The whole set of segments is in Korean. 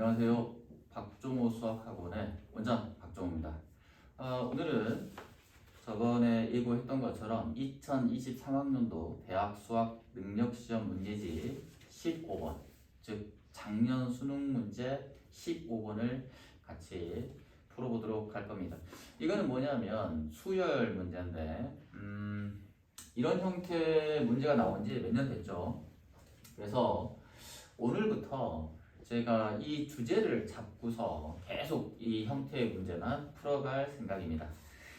안녕하세요. 박종호 수학학원의 원장 박종호입니다. 오늘은 저번에 예고했던 것처럼 2023학년도 대학 수학 능력시험 문제집 15번, 즉 작년 수능 문제 15번을 같이 풀어보도록 할 겁니다. 이거는 뭐냐면 수열 문제인데 이런 형태의 문제가 나온 지 몇 년 됐죠. 그래서 오늘부터 제가 이 주제를 잡고서 계속 이 형태의 문제만 풀어갈 생각입니다.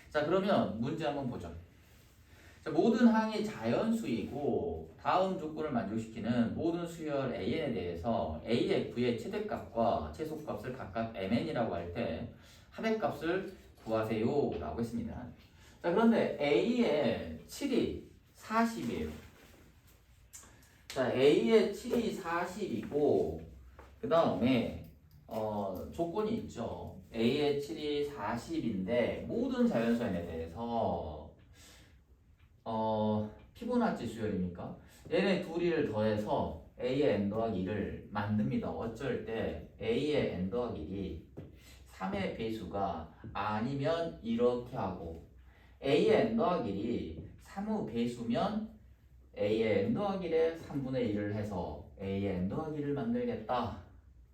자, 그러면 문제 한번 보죠. 자, 모든 항이 자연수이고 다음 조건을 만족시키는 모든 수열 AN에 대해서 AF의 최대값과 최소값을 각각 MN이라고 할 때 합의값을 구하세요 라고 했습니다. 자, 그런데 A의 7이 40이에요. 자, A의 7이 40이고 그 다음에 조건이 있죠. A의 7이 40인데 모든 자연수 n에 대해서 피보나치 수열입니까? 얘네 둘이를 더해서 A의 n 더하기 1을 만듭니다. 어쩔 때 A의 n 더하기 1이 3의 배수가 아니면 이렇게 하고 A의 n 더하기 1이 3의 배수면 A의 n 더하기 1에 3분의 1을 해서 A의 n 더하기 1을 만들겠다.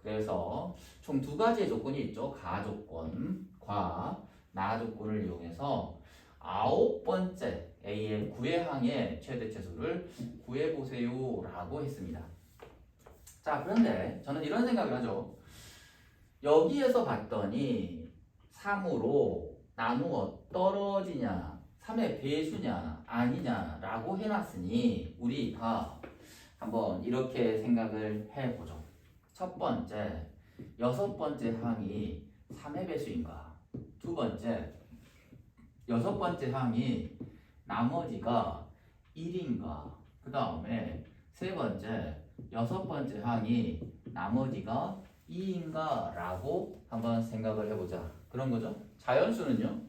그래서 총 두 가지의 조건이 있죠. 가 조건과 나 조건을 이용해서 9번째 A의 구해항의 최대 최소를 구해보세요 라고 했습니다. 자, 그런데 저는 이런 생각을 하죠. 여기에서 봤더니 3으로 나누어 떨어지냐 3의 배수냐 아니냐 라고 해놨으니 우리가 한번 이렇게 생각을 해보죠. 첫 번째, 여섯 번째 항이 3의 배수인가? 두 번째, 여섯 번째 항이 나머지가 1인가? 그 다음에 세 번째, 여섯 번째 항이 나머지가 2인가? 라고 한번 생각을 해보자. 그런 거죠. 자연수는요,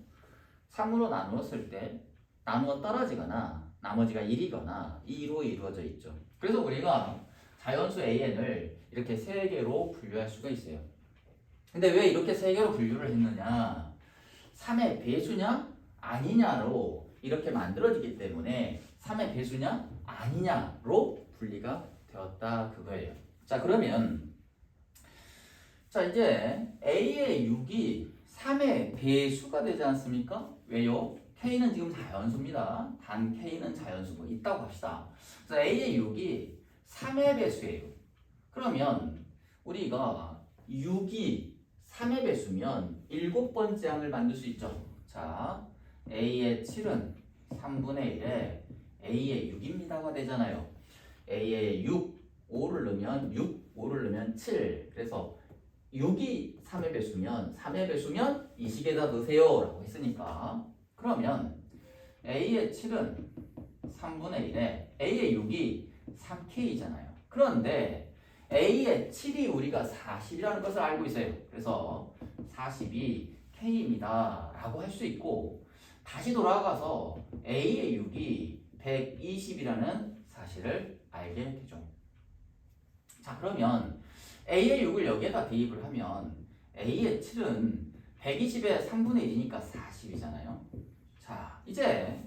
3으로 나누었을 때 나누어 떨어지거나 나머지가 1이거나 2로 이루어져 있죠. 그래서 우리가 자연수 AN을 이렇게 세 개로 분류할 수가 있어요. 근데 왜 이렇게 세 개로 분류를 했느냐? 3의 배수냐? 아니냐로 이렇게 만들어지기 때문에 3의 배수냐? 아니냐로 분리가 되었다 그거예요. 자, 그러면 자, 이제 A의 6이 3의 배수가 되지 않습니까? 왜요? K는 지금 자연수입니다. 단 K는 자연수고 있다고 합시다. 그래서 A의 6이 3의 배수예요. 그러면 우리가 6이 3의 배수면 7번째 항을 만들 수 있죠. 자, A의 7은 3분의 1에 A의 6입니다가 되잖아요. A의 6, 5를 넣으면 6, 5를 넣으면 7. 그래서 6이 3의 배수면 3의 배수면 이 식에다 넣으세요 라고 했으니까 그러면 A의 7은 3분의 1에 A의 6이 3K잖아요. 그런데 A의 7이 우리가 40이라는 것을 알고 있어요. 그래서 40이 K입니다 라고 할 수 있고 다시 돌아가서 A의 6이 120이라는 사실을 알게 되죠. 자, 그러면 A의 6을 여기에다 대입을 하면 A의 7은 120의 3분의 1이니까 40이잖아요. 자, 이제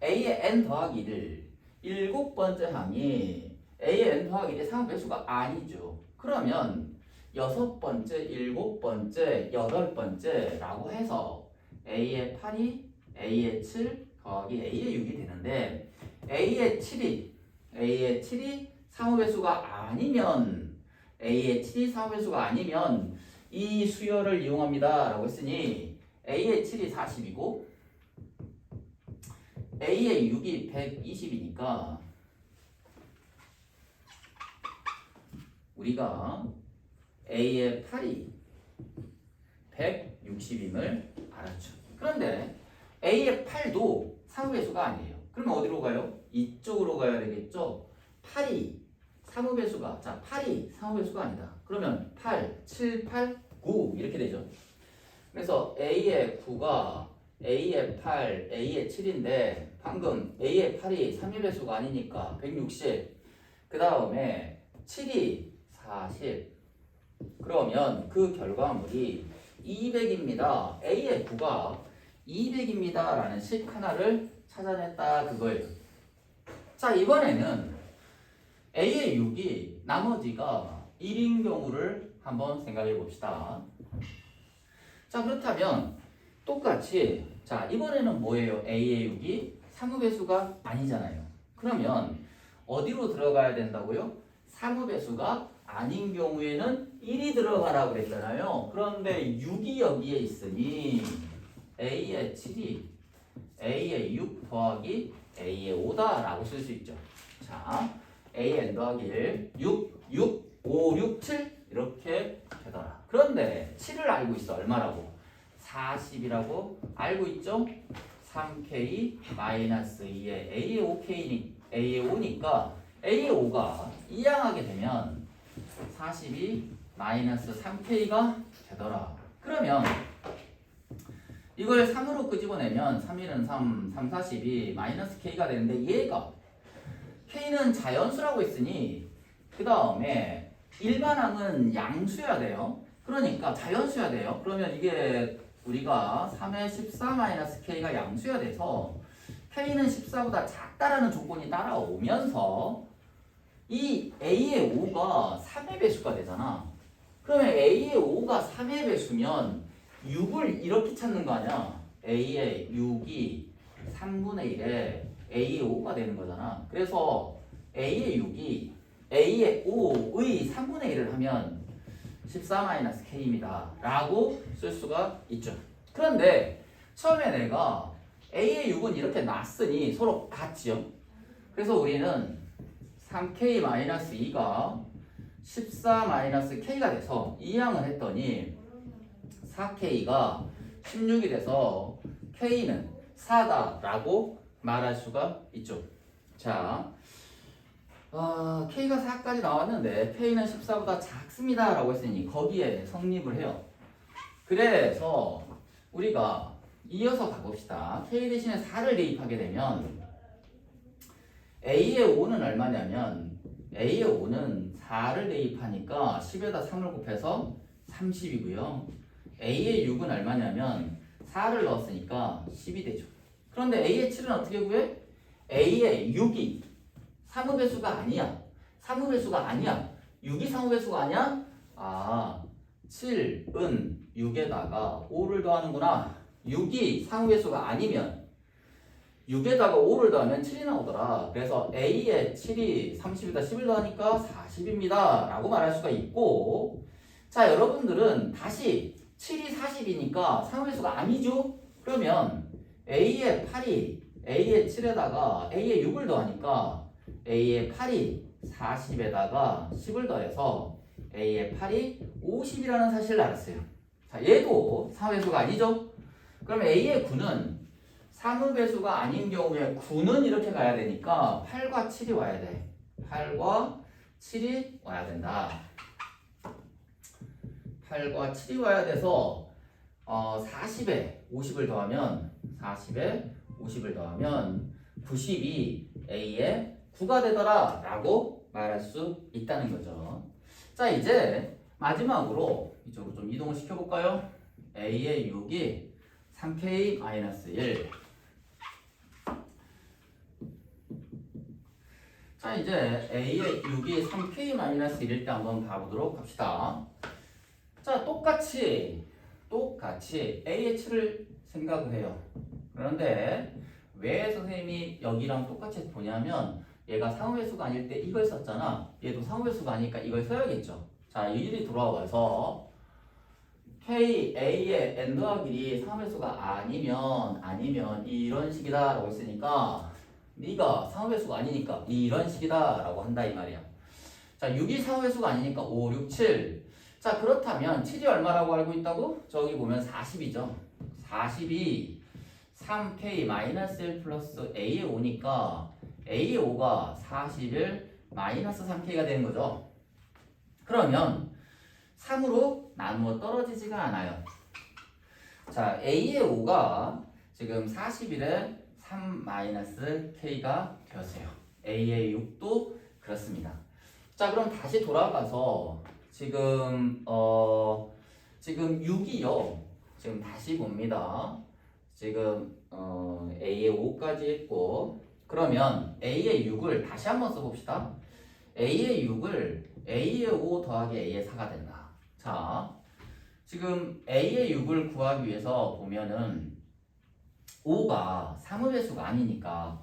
A의 n 더하기 1을 7번째 항이 A의 n 더하기 1의 상배수가 아니죠. 그러면 6번째, 7번째, 8번째라고 해서 A의 8이 A의 7 더하기 A의 6이 되는데 A의 7이 상호배수가 아니면 A의 7이 상호배수가 아니면 이 수열을 이용합니다 라고 했으니 A의 7이 40이고 A의 6이 120이니까 우리가 A의 8이 160임을 알았죠. 그런데 A의 8도 상호배수가 아니에요. 그러면 어디로 가요? 이쪽으로 가야 되겠죠? 8이 상호배수가, 자, 8이 상호배수가 아니다. 그러면 8, 7, 8, 9 이렇게 되죠. 그래서 A의 9가 A의 8, A의 7인데 방금 A의 8이 3의 배수가 아니니까 160. 그 다음에 7이 40. 그러면 그 결과물이 200입니다. A의 9가 200입니다. 라는 식 하나를 찾아냈다 그거예요. 자, 이번에는 A의 6이 나머지가 1인 경우를 한번 생각해 봅시다. 자, 그렇다면 똑같이 자, 이번에는 뭐예요? A의 6이 3의 배수가 아니잖아요. 그러면 어디로 들어가야 된다고요? 3의 배수가 아닌 경우에는 1이 들어가라고 그랬잖아요. 그런데 6이 여기에 있으니 A의 7이 A의 6 더하기 A의 5다 라고 쓸 수 있죠. 자, AN 더하기 1, 6, 6, 5, 6, 7 이렇게 되더라. 그런데 7을 알고 있어. 얼마라고? 40이라고 알고 있죠? 3K-2의 A의 5K니 A의 5니까 A의 5가 이항하게 되면 42-3K가 되더라. 그러면 이걸 3으로 끄집어내면 3일은 3, 3, 42 마이너스 K가 되는데 얘가 K는 자연수라고 했으니 그 다음에 일반항은 양수여야 돼요. 그러니까 자연수여야 돼요. 그러면 이게 우리가 3의 14-K가 양수여야 돼서 K는 14보다 작다라는 조건이 따라오면서 이 A의 5가 3의 배수가 되잖아. 그러면 A의 5가 3의 배수면 6을 이렇게 찾는 거 아니야? A의 6이 3분의 1에 A의 5가 되는 거잖아. 그래서 A의 6이 A의 5의 3분의 1을 하면 14-K입니다. 라고 쓸 수가 있죠. 그런데 처음에 내가 A의 6은 이렇게 놨으니 서로 같지요. 그래서 우리는 3K-2가 14-K가 돼서 이항을 했더니 4K가 16이 돼서 K는 4다라고 말할 수가 있죠. 자, K가 4까지 나왔는데 K는 14보다 작습니다 라고 했으니 거기에 성립을 해요. 그래서 우리가 이어서 가봅시다. K 대신에 4를 대입하게 되면 A의 5는 얼마냐면 A의 5는 4를 대입하니까 10에다 3을 곱해서 30이고요. A의 6은 얼마냐면 4를 넣었으니까 10이 되죠. 그런데 A의 7은 어떻게 구해? A의 6이 3의 배수가 아니야. 3의 배수가 아니야. 6이 3의 배수가 아니야? 7은 6에다가 5를 더하는구나. 6이 3의 배수가 아니면 6에다가 5를 더하면 7이 나오더라. 그래서 A의 7이 30에다 10을 더하니까 40입니다. 라고 말할 수가 있고, 자, 여러분들은 다시 7이 40이니까 3의 배수가 아니죠? 그러면 A의 8이 A의 7에다가 A의 6을 더하니까 A의 8이 40에다가 10을 더해서 A의 8이 50이라는 사실을 알았어요. 자, 얘도 3의 배수가 아니죠? 그럼 A의 9는 3의 배수가 아닌 경우에 9는 이렇게 가야 되니까 8과 7이 와야 돼. 8과 7이 와야 된다. 8과 7이 와야 돼서 40에 50을 더하면 90이 A의 9가 되더라 라고 말할 수 있다는 거죠. 자, 이제 마지막으로 이쪽으로 좀 이동을 시켜볼까요? A의 6이 3K-1. 자, 이제 A의 6이 3K-1일 때 한번 봐보도록 합시다. 자, 똑같이 A의 7을 생각을 해요. 그런데 왜 선생님이 여기랑 똑같이 보냐면 얘가 상호회수가 아닐 때 이걸 썼잖아. 얘도 상호회수가 아니니까 이걸 써야겠죠. 자, 이 일이 돌아와서 K, A의 N 더하기 1이 상호회수가 아니면 이런 식이다 라고 했으니까 네가 상호회수가 아니니까 이런 식이다 라고 한다 이 말이야. 자, 6이 상호회수가 아니니까 5, 6, 7. 자, 그렇다면 7이 얼마라고 알고 있다고? 저기 보면 40이죠. 40이 3K-1 플러스 A의 5니까 A의 5가 41 마이너스 3K가 되는 거죠. 그러면 3으로 나누어 떨어지지가 않아요. 자, A의 5가 지금 41에 3 마이너스 K가 되었어요. A의 6도 그렇습니다. 자, 그럼 다시 돌아가서 지금 6이요. 지금 다시 봅니다. 지금 A에 5까지 했고, 그러면 A에 6을 다시 한번 써봅시다. A에 6을 A에 5 더하기 A에 4가 된다. 자, 지금 A에 6을 구하기 위해서 보면은 5가 상업의 수가 아니니까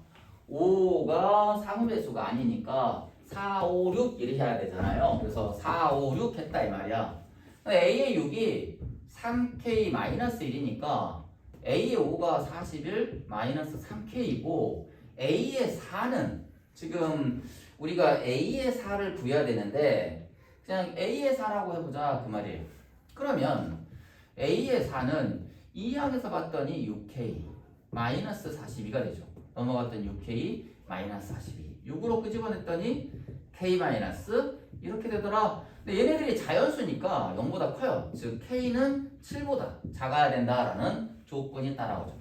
5가 상업의 수가 아니니까 4, 5, 6 이렇게 해야 되잖아요. 그래서 4, 5, 6 했다 이 말이야. A의 6이 3K-1이니까 A의 5가 41 마이너스 3K이고 A의 4는 지금 우리가 A의 4를 구해야 되는데 그냥 A의 4라고 해보자 그 말이에요. 그러면 A의 4는 이 항에서 봤더니 6K 마이너스 42가 되죠. 넘어갔더니 6K 마이너스 42 6으로 끄집어냈더니 K 마이너스 이렇게 되더라. 근데 얘네들이 자연수니까 0보다 커요. 즉 K는 7보다 작아야 된다라는 조건이 따라오죠.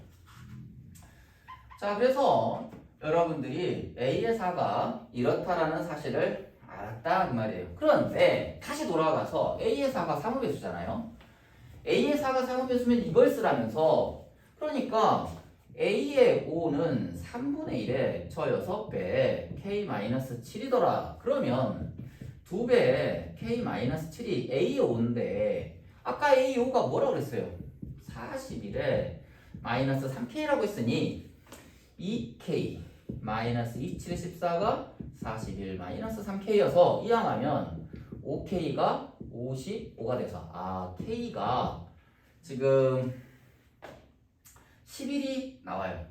자, 그래서 여러분들이 A의 4가 이렇다라는 사실을 알았다 그 말이에요. 그런데 다시 돌아가서 A의 4가 상업의 수잖아요. A의 4가 상업의 수면 이걸 쓰라면서 그러니까 A의 5는 3분의 1에 저 6배 K-7이더라. 그러면 2배에 K-7이 A의 5인데 아까 A의 5가 뭐라고 그랬어요? 41에 마이너스 3K라고 했으니 2K 마이너스 27에 14가 41 마이너스 3K여서 이항하면 5K가 55가 돼서 K가 지금 11이 나와요.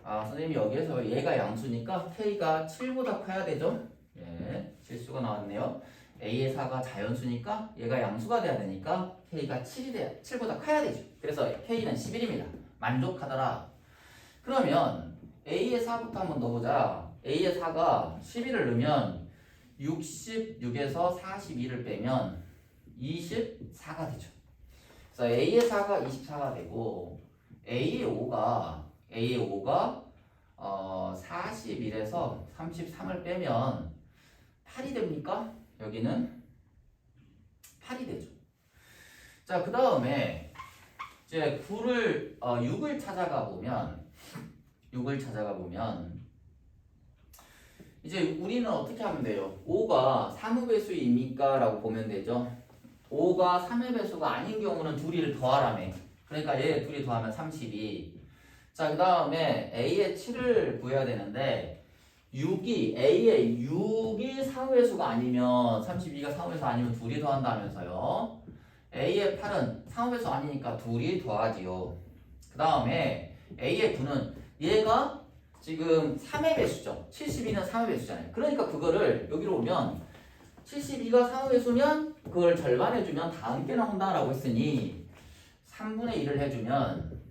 선생님이 여기에서 얘가 양수니까 K가 7보다 커야 되죠? 예, 실수가 나왔네요. A의 4가 자연수니까 얘가 양수가 돼야 되니까 K가 7보다 커야 되죠. 그래서 K는 11입니다. 만족하더라. 그러면 A의 4부터 한번 넣어보자. A의 4가 11을 넣으면 66에서 42를 빼면 24가 되죠. 그래서 A의 4가 24가 되고 A의 5가 41에서 33을 빼면 8이 됩니까? 여기는 8이 되죠. 자, 그 다음에 이제 6을 찾아가 보면 이제 우리는 어떻게 하면 돼요? 5가 3의 배수입니까? 라고 보면 되죠. 5가 3의 배수가 아닌 경우는 둘이를 더하라며. 그러니까 얘 둘이 더하면 32. 자, 그 다음에 A의 7을 구해야 되는데 A의 6이 상호배수가 아니면 32가 상호배수 아니면 둘이 더한다면서요. A의 8은 상호배수 아니니까 둘이 더하지요. 그 다음에 A의 9는 얘가 지금 3의 배수죠. 72는 3의 배수잖아요. 그러니까 그거를 여기로 오면 72가 3의 배수면 그걸 절반해주면 다 함께 나온다라고 했으니 3분의 1을 해주면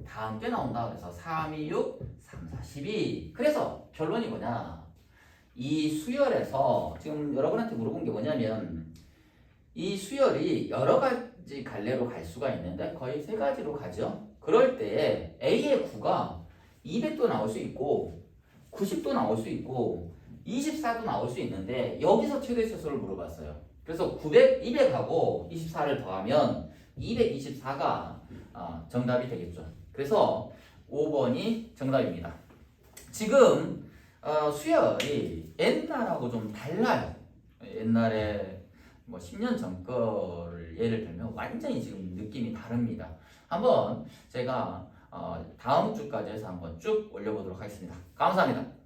다 함께 나온다. 그래서 3, 2, 6, 3, 4, 12. 그래서 결론이 뭐냐? 이 수열에서 지금 여러분한테 물어본 게 뭐냐면 이 수열이 여러 가지 갈래로 갈 수가 있는데 거의 세 가지로 가죠. 그럴 때 A의 9가 200도 나올 수 있고 90도 나올 수 있고 24도 나올 수 있는데 여기서 최대 최소를 물어봤어요. 그래서 200하고 24를 더하면 224가 정답이 되겠죠. 그래서 5번이 정답입니다. 지금 수열이 옛날하고 좀 달라요. 옛날에 뭐 10년 전 거를 예를 들면 완전히 지금 느낌이 다릅니다. 한번 제가 다음 주까지 해서 한번 쭉 올려보도록 하겠습니다. 감사합니다.